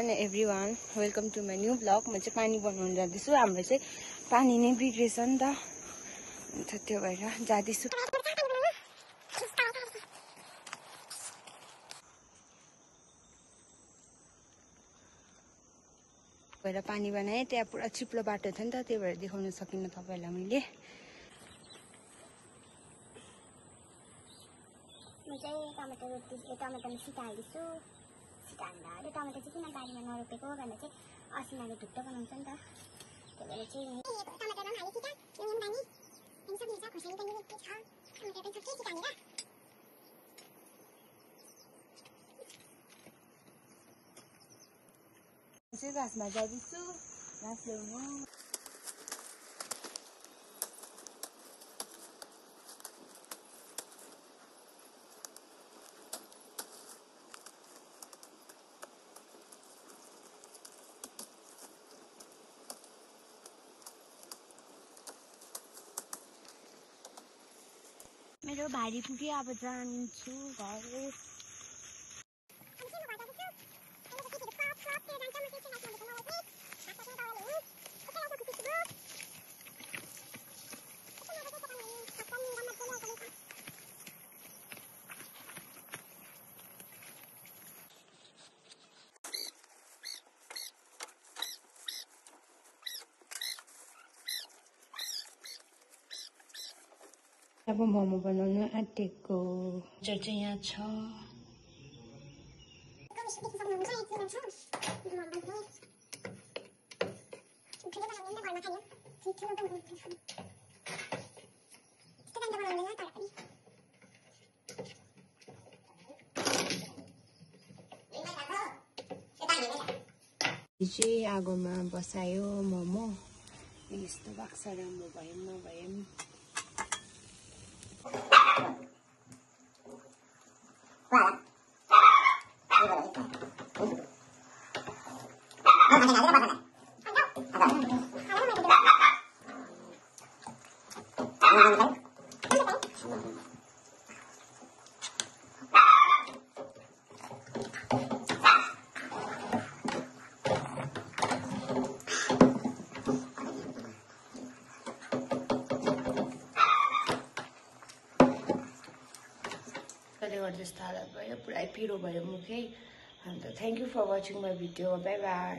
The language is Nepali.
And everyone, welcome to my new blog. म चाहिँ पानी बनाउनु जाँदैछु। हाम्रो चाहिँ पानी नै बिग्रेछ नि त, अन्त त्यो भएर जाँदैछु। भएर पानी बनाएँ, त्यहाँ पुरा चिप्लो बाटो थियो नि त, त्यो भएर देखाउन सकिनँ तपाईँहरूलाई मैले। म चाहिँ टमाटर सिटा हाल्दैछु। सिटा हाल्दा त्यो टमाटर चाहिँ किन बारीमा नरोपेको भन्दा चाहिँ असिनाले ढुक्क बनाउँछ नि त, त्यही भएर चाहिँ टमाटरमा हाले सिटा नुन पानी अनि सबै छ, खोर्सानी पनि के छ, टमाटर पनि सबै सिटा हालेर चाहिँ घाँसमा जाँदैछु, घाँस ल्याउनु। मेरो भारी पुग्यो, अब जान्छु घर। अब मोमो बनाउनु आँटेको चाहिँ यहाँ छ। चाहिँ आगोमा बसायो मोमो, यस्तो बाक्स राम्रो भयो नभए पनि। त्यस्तो हालत भयो, पुरै पिरो भयो मुखै। And thank you for watching my video, bye by.